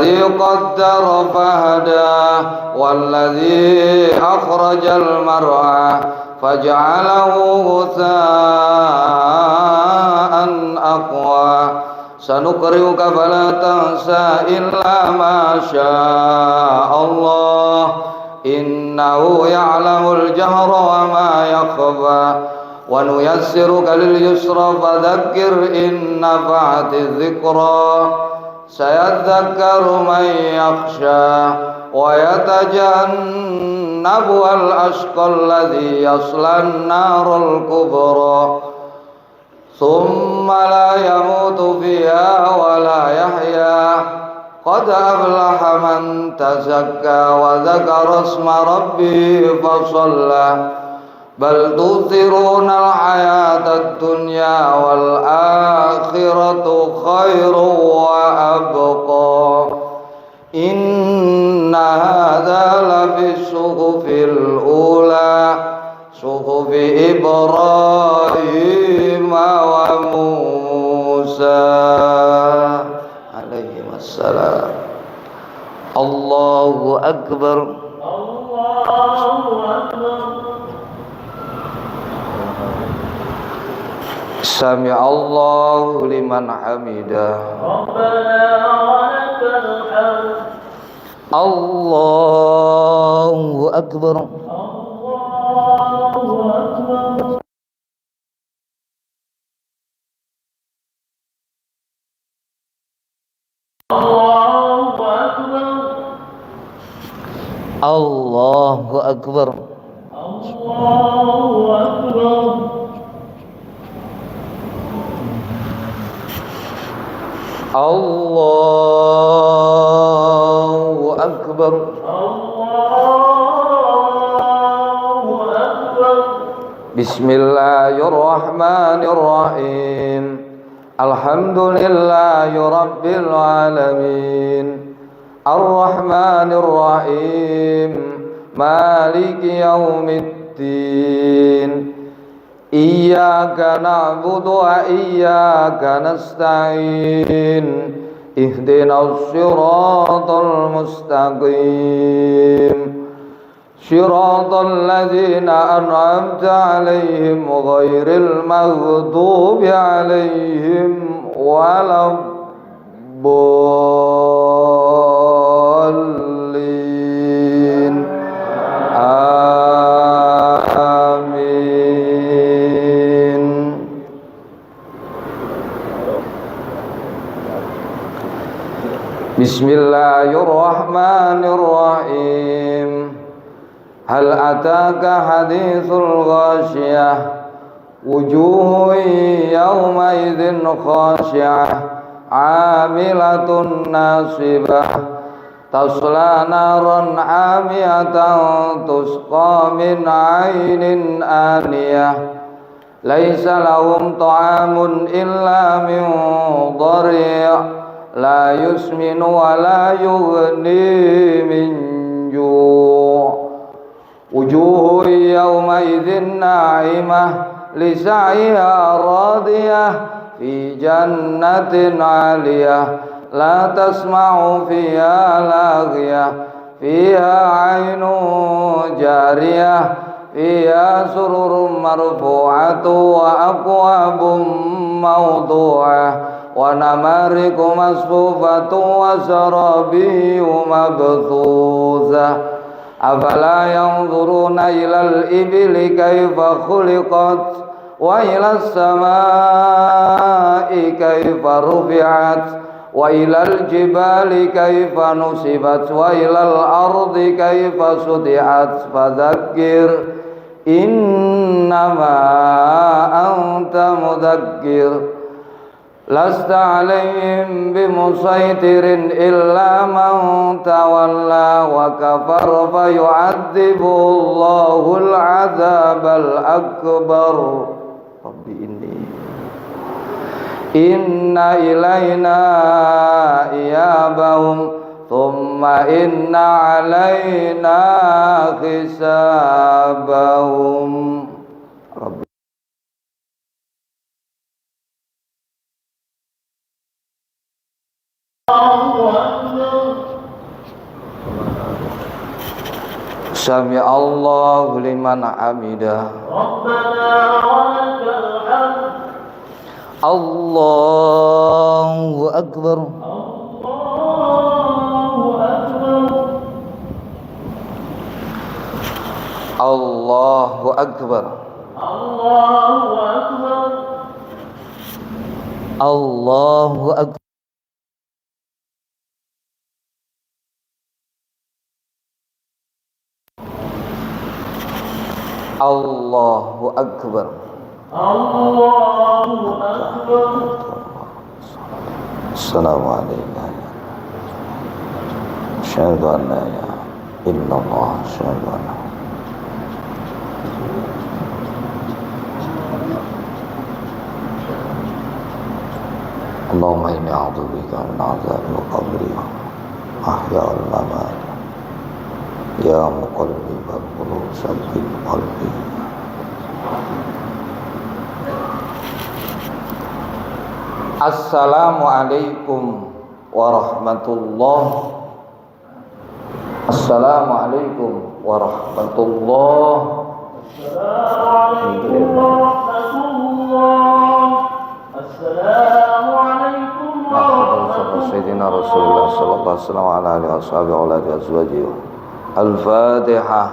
الذي قدر فهدى والذي أخرج المرعى فجعله غثاء أقوى سنقرئك فلا تنسى إلا ما شاء الله إنه يعلم الجهر وما يخفى ونيسرك لليسرى فذكر إن نفعت الذكرى سيذكر من يخشى ويتجنبها الأشقى الذي يصلى النار الكبرى ثم لا يموت فيها ولا يحيا قد أفلح من تزكى وذكر اسم ربه فصلى بل تؤثرون الحياة الدنيا والآخرة خير وأبقى إن هذا لفي الصحف الأولى صحف إبراهيم وموسى عليهما السلام الله أكبر الله أكبر Sami Allahu liman hamidah ربنا ولك الحمد Allahu Akbar الله أكبر الله أكبر Allahu Akbar الله أكبر Allahu Akbar الله أكبر Bismillahirrahmanirrahim Alhamdulillahi Rabbil Alamin Ar-Rahmanirrahim Maliki Yawmiddin Iyyaka na'budu wa iyyaka nasta'in Ihdinas siratal mustaqim Siratal ladzina an'amta 'alaihim ghairil maghdubi 'alaihim waladdallin Amin Bismillahirrahmanirrahim Hal ataka hadithul ghashiyah Wujuhun yawma idhin khashiyah Amilatun nasibah Tasla naran amiyatan Tusqa min aynin aniyah Laisa lahum ta'amun illa min dhari' La yusminu wa la yughni min ju' Wujuhu yawma idhin na'imah Lisa'iyah radiyah Fi jannatin 'aliyah La tasma'u fiha laghiyah Fiha 'aynun jariyah Fiha sururun marfu'atu Wa akwabun mawdu'ah ونمارق مصفوفة وزرابي مبثوثة أفلا ينظرون إلى الإبل كيف خلقت وإلى السماء كيف رفعت وإلى الجبال كيف نصبت وإلى الأرض كيف سطحت فذكر إنما أنت مذكر لست عليهم بمسيطر إلا من تولى وكفر فيعذبه الله العذاب الأكبر رب إن إلينا إيابهم ثم إن علينا حسابهم رب سمع الله لمن حمده ربنا ولك الحمد الله أكبر الله أكبر الله أكبر الله أكبر الله أكبر السلام عليكم أشهد أن لا إله إلا الله أشهد أن اللهم إني أعوذ بك من عذاب القبر وأحياء الممات يا مقلب القلوب ثبت قلبي Assalamualaikum warahmatullahi Assalamualaikum warahmatullahi Assalamualaikum warahmatullahi Sayyidina Rasulullah sallallahu alaihi wasallam ala alihi washabihi wa ala azwajihi Al-Fatihah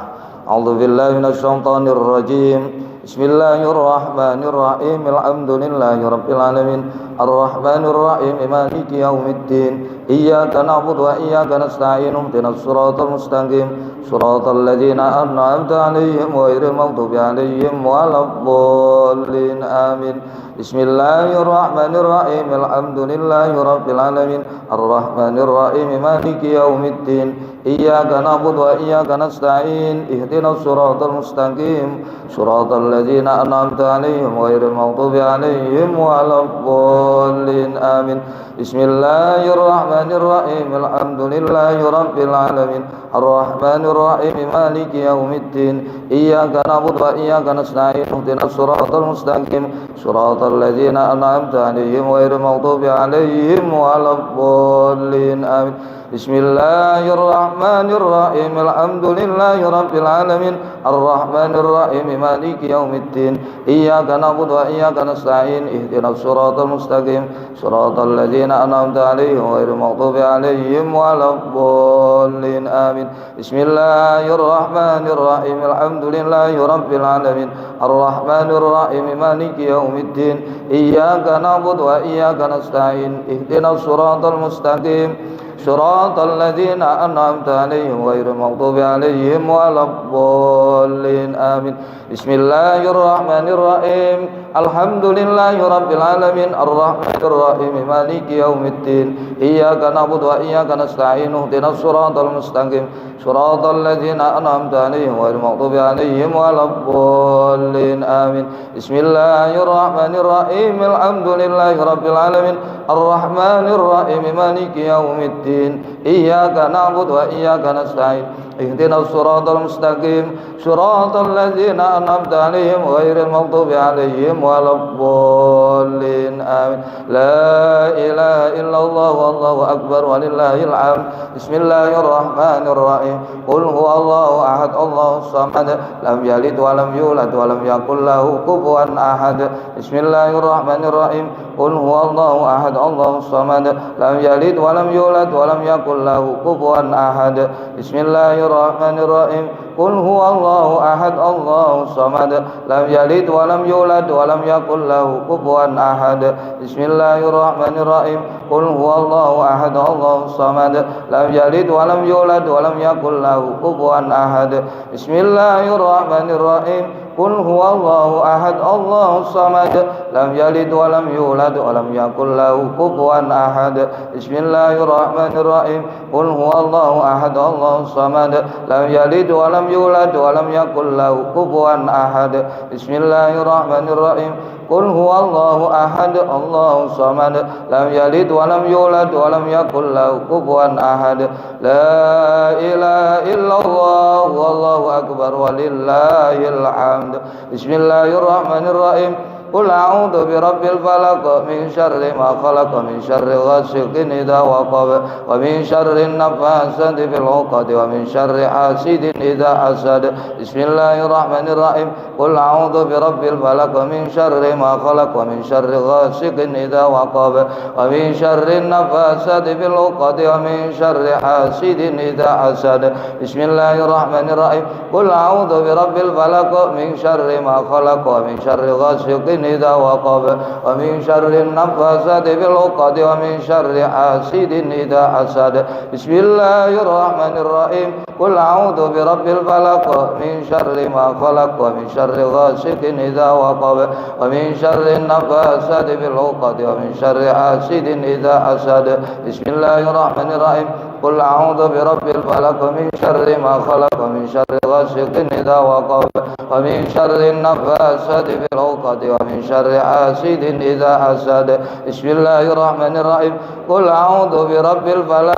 A'udzu billahi minasyaitonir rajim Bismillahirrahmanirrahim Alhamdulillahi rabbil alamin Ar-Rahmanirrahim Maliki yaumiddin Iyyaka na'budu wa iyyaka nasta'in ihdinas siratal mustaqim siratal ladzina an'amta 'alaihim ghairil maghdubi 'alaihim waladdallin amin Bismillahirrahmanirrahim Alhamdulillahi rabbil alamin Ar-Rahmanirrahim Maliki yaumiddin Iyyaka na'budu wa iyyaka nasta'in ihdinas siratal mustaqim siratal ladzina an'amta 'alaihim ghairil maghdubi 'alaihim waladdallin amin Bismillahirrahmanirrahim Alhamdulillahi rabbil alamin Ar-Rahmanirrahim Maliki yaumiddin Iyyaka na'budu wa iyyaka nasta'in ihdinas siratal mustaqim siratal ladzina an'amta 'alaihim ghairil maghdubi 'alaihim waladdallin amin Bismillahirrahmanirrahim Alhamdulillahi rabbil alamin Ar-Rahmanirrahim Maliki yaumiddin Iyyaka na'budu wa iyyaka nasta'in ihdinas siratal mustaqim siratal ladzina an'amta 'alaihim ghairil maghdubi 'alaihim waladdallin amin Bismillahirrahmanirrahim Alhamdulillahi rabbil alamin Ar-Rahmanirrahim Maliki yaumiddin Iyyaka na'budu wa iyyaka nasta'in ihdinas siratal mustaqim siratal ladzina an'amta 'alaihim ghairil maghdubi 'alaihim waladdallin amin Bismillahirrahmanirrahim Alhamdulillahi rabbil alamin Ar-Rahmanirrahim Maliki yaumiddin Iyyaka na'budu wa iyyaka nasta'in ihdinas siratal mustaqim siratal ladzina an'amta 'alaihim ghairil maghdubi 'alaihim waladdallin amin Bismillahirrahmanirrahim Alhamdulillahi rabbil alamin Ar-Rahmanirrahim Maliki yaumiddin Iyyaka na'budu wa iyyaka nasta'in ihdinas siratal mustaqim siratal ladzina an'amta 'alaihim ghairil maghdubi 'alaihim waladdallin amin La ilaha illallah wallahu akbar walillahil hamd Bismillahirrahmanirrahim Qul huwallahu ahad Allahus samad lam yalid wa lam yulad wa lam yakul lahu kufuwan ahad Bismillahirrahmanirrahim قل هو الله أحد الله الصمد لم يلد ولم يولد ولم يكن له كفوا أحد بسم الله الرحمن الرحيم قل هو الله أحد الله الصمد لم يلد ولم يولد ولم يكن له كفوا أحد بسم الله الرحمن الرحيم قل هو الله أحد الله الصمد لم يلد ولم يولد ولم يكن له كفوا أحد بسم الله الرحمن الرحيم قل هو الله أحد الله الصمد لم يلد ولم يولد ولم يكن له كفوا أحد بسم الله الرحمن الرحيم قل هو الله أحد الله الصمد لم يلد ولم يولد ولم يكن له كفوا أحد بسم الله الرحمن الرحيم قل هو الله أحد الله الصمد لم يلد ولم يولد ولم يكن له كفوا أحد لا إله إلا الله والله أكبر ولله الحمد بسم الله الرحمن الرحيم قل أعوذ برب الفلق من شر ما خلق من شر غاسق إذا وقب ومن شر النفاثات في العقد ومن شر حاسد إذا حسد بسم الله الرحمن الرحيم قل أعوذ برب الفلق من شر ما خلق ومن شر غاسق إذا وقب ومن شر النفاثات في العقد ومن شر حاسد إذا حسد بسم الله الرحمن الرحيم قل أعوذ برب الفلق من شر ما خلق ومن شر غاسق إذا وقب ومن شر النفاثات في العقد ومن شر حاسد إذا حسد بسم الله الرحمن الرحيم قل أعوذ برب الفلق من شر ما خلق ومن شر غاسق إذا وقب ومن شر النفاثات في العقد ومن شر حاسد إذا حسد بسم الله الرحمن الرحيم قل أعوذ برب الفلق من شر ما خلق ومن شر غاسق إذا وقب ومن شر النفاثات في العقد ومن شر حاسد إذا حسد بسم الله الرحمن الرحيم قل أعوذ برب الفلق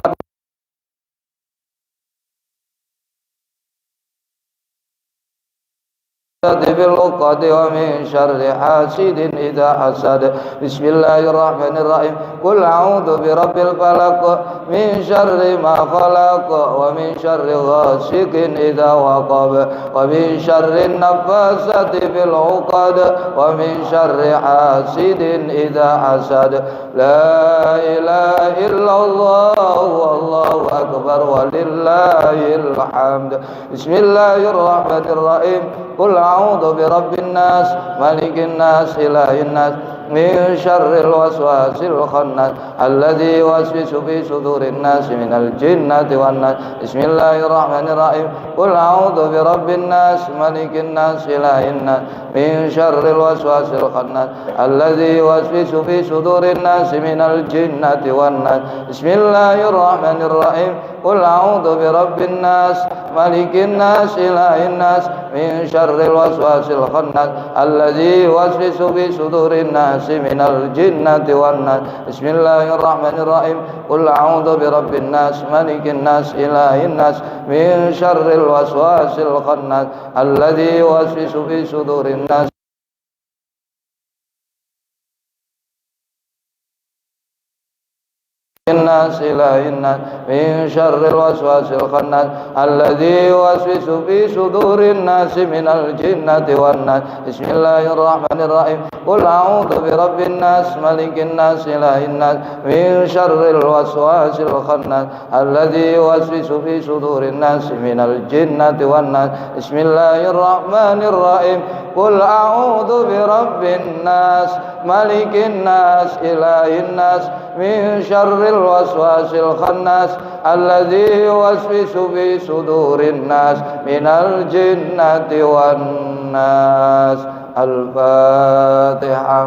في العقد ومن شر حاسد إذا حسد بسم الله الرحمن الرحيم قل أعوذ برب الفلق من شر ما خلق ومن شر غاسق إذا وقب ومن شر النفاثات في العقد ومن شر حاسد إذا حسد لا إله إلا الله والله أكبر ولله الحمد بسم الله الرحمن الرحيم قل أعوذ برب الناس ملك الناس إله الناس من شر الوسواس الخناس الذي يوسوس في صدور الناس من الجنة والناس بسم الله الرحمن الرحيم قل أعوذ برب الناس ملك الناس إله الناس من شر الوسواس الخناس الذي يوسوس في صدور الناس من الجنة والناس بسم الله الرحمن الرحيم قل أعوذ برب الناس ملك الناس إله الناس من شر الوسواس الخناس الذي يوسوس في صدور الناس من الجنة والناس بسم الله الرحمن الرحيم قل أعوذ برب الناس ملك الناس إله الناس من شر الوسواس الخناس الذي يوسوس في صدور الناس الناس إله الناس من شر الوسواس الخناس الذي يوسوس في صدور الناس من الجنة والناس بسم الله الرحمن الرحيم قل أعوذ برب الناس ملك الناس إله الناس من شر الوسواس الخناس الذي يوسوس في صدور الناس من الجنة والناس بسم الله الرحمن الرحيم قل أعوذ برب الناس ملك الناس إله الناس من شر الوسواس الخناس الذي يوسوس في صدور الناس من الجنة والناس الفاتحة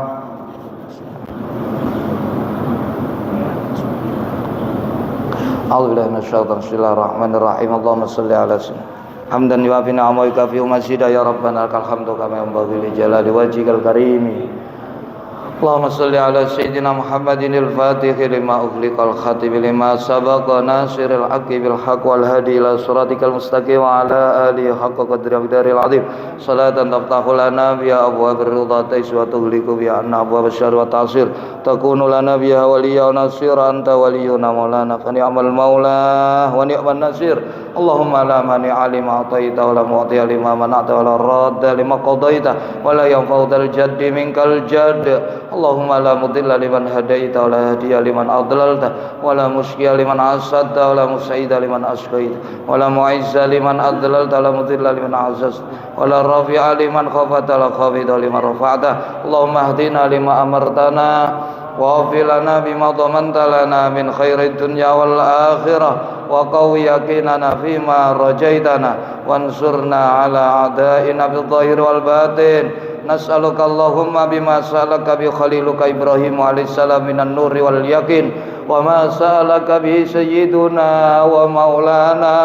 أعوذ بالله من الشيطان بسم الله الرحمن الرحيم اللهم صل على سيدنا حمدا يوافي نعمه ويكافئ مزيدا يا ربنا لك الحمد كما ينبغي لجلال وجهك الكريم اللهم صل على سيدنا محمد الفاتح لما أغلق الخاتم لما سبق ناصر الحق بالحق والهادي إلى صراطك المستقيم وعلى آله حق قدر ومقداره العظيم صلاة تفتح لنا بها أبواب الرضا تيسر وتغلق بها عنا أبواب الشر والتعسير تكون لنا بها وليا ونصيرا أنت ولينا مولانا فنعم المولى ونعم النصير اللهم لا مانع لما أعطيت ولا معطي لما منعت ولا راد لما قضيت ولا ينفع ذا الجد منك الجد Allahumma la mudilla liman hadaita wa la hadiya liman adlalta wa la mushqiya liman asadta wa la musa'ida liman asqaita wa la mu'izza liman adlalta wa la mudilla liman azazta wa la rafi'a liman khafata la khafida liman rafa'ta. Allahumma hdina lima amartana wa afilana bima dhamanta lana min khairid dunya wal akhirah wa qawi yakinana fima rajaitana wansurna ala a'daina bil zahir wal batin. Nas'aluka Allahumma bima sa'alaka bi khaliluka Ibrahim alaihi salam minan nuri wal yakin wa ma sa'alaka bi sayyiduna wa maulana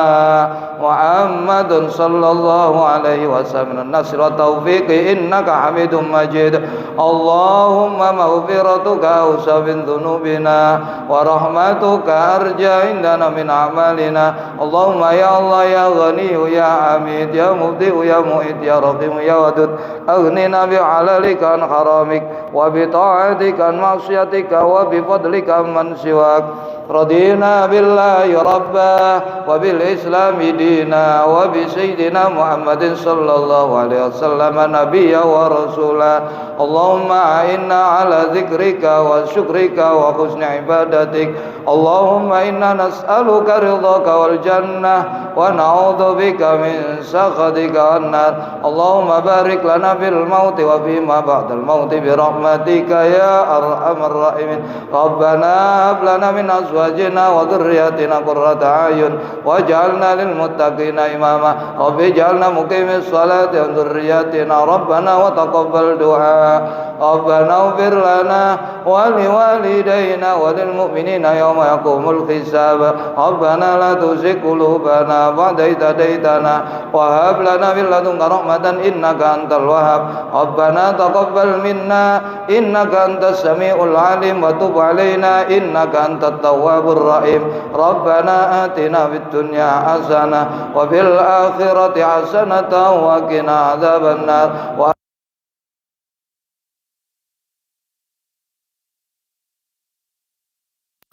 Muhammadun sallallahu alaihi wasallam nasr wa taufiq innaka Hamidum Majid. Allahumma maghfiratuka awsa min dhunubina wa rahmatuka arja indana min amalina. Allahumma ya Allah ya Ghani ya Hamid ya Mubdi ya Mu'id ya Rahim ya Wadud aghnina bi halalika an haramik wa bi ta'atika an ma'siyatika wa bi fadlika man siwak. Radina billahi rabba wa bil islami dina wa bi sayyidina Muhammadin sallallahu alaihi wasallam nabiyya wa rasula. Allahumma inna ala dzikrika wa syukrika wa husni ibadatik. Allahumma inna nas'aluka ridhaka wal jannah wa na'udzu bika min sakhatika wan nar. Allahumma barik lana fil mauti wa fima ba'dal mauti bi rahmatika ya arhamar rahimin. Rabbana hab lana min azwajina wa dhurriyyatina qurrata a'yun waj'alna lil muttaqina imama. Rabbi ij'alna muqimis salati wa dhurriyyatina rabbana wa taqabbal du'a. Rabbana ighfir lana wa liwalidayna wa lil mu'minina yawma yaqumul hisab. Rabbana la tuzigh qulubana ba'da idh hadaytana wa hab lana min ladunka rahmatan innaka antal wahhab. Rabbana taqabbal minna innaka antas samiul alim wa tub alaina innaka antat tawwabur rahim. Rabbana atina fid dunya hasanah wa fil akhirati hasanatan wa qina adzabannar.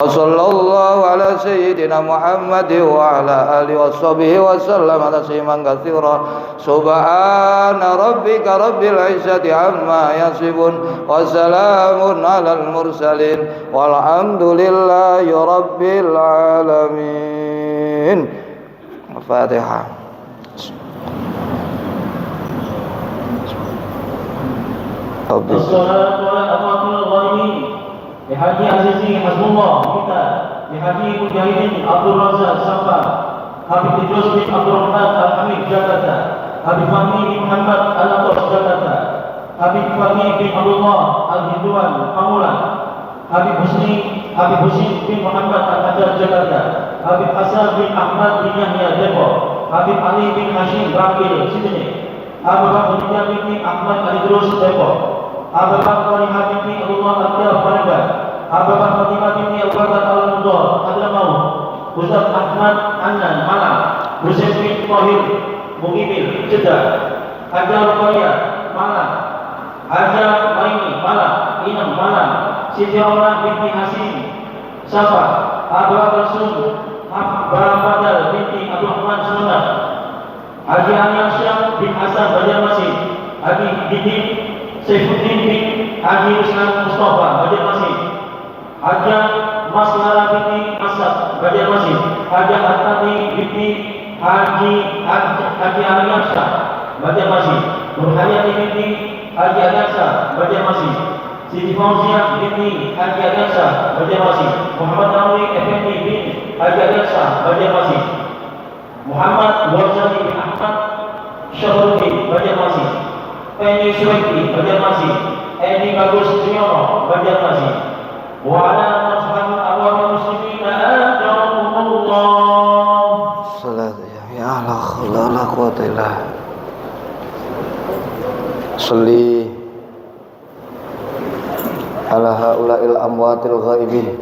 Sallallahu ala sayyidina Muhammad wa ala alihi wa sahbihi wa sallam tasliman katsira. Subhana rabbika rabbil izzati amma yasifun wa salamun alal mursalin walhamdulillahi rabbil alamin. Al-Fatihah. Assalatu ala ghairi Haji Azizi Hasbullah kita Haji Mujahidin Abdul Razak Safa Habib Idrus bin Abdul Rahman Al-Hamid Jakarta Habib Fahmi bin Muhammad Al-Atos Jakarta Habib Fahmi bin Abdullah Al-Hidwan Pamulan Habib Husin bin Muhammad Al-Hajar Jakarta Habib Hasan bin Ahmad bin Yahya Depok Habib Ali bin Hashim Brakil Sydney Habib Abdullah bin Ahmad Al-Idrus Depok Abu Bakar Habib bin Abdullah Al-Qiyab Palembang Abu Bakar Fatimah bin Abu Bakar Al-Mudor Hadramaut Ustaz Ahmad Anan Malang Husain bin Tahir Mugibil Jeddah Haja Ruqayyah Malang Haja Maini Malang Inam Malang Siti Aura binti Hasim Safa Abu Bakar Sun Badal binti Abdul Rahman Sunnah Haji Ali Asyam bin Hasan Banjarmasin Haji Didin Saifuddin bin Haji Usman Mustafa Banjarmasin Haja Maslara binti Asad Banjarmasin Haja Atati binti Haji Ali Asyam Banjarmasin Nurhayati binti Haji Agansa Banjarmasin Siti Fauziah binti Haji Agansa Banjarmasin Muhammad Nawawi Effendi bin Haji Agansa Banjarmasin Muhammad Wazali bin Ahmad Syahruddin Banjarmasin Penny Suweki Banjarmasin Edi Bagus Triono Banjarmasin wa ala ashabil awal muslimin ajarumullah. Salat ya Allah la quwwata illa salli ala haula'il amwatil ghaibin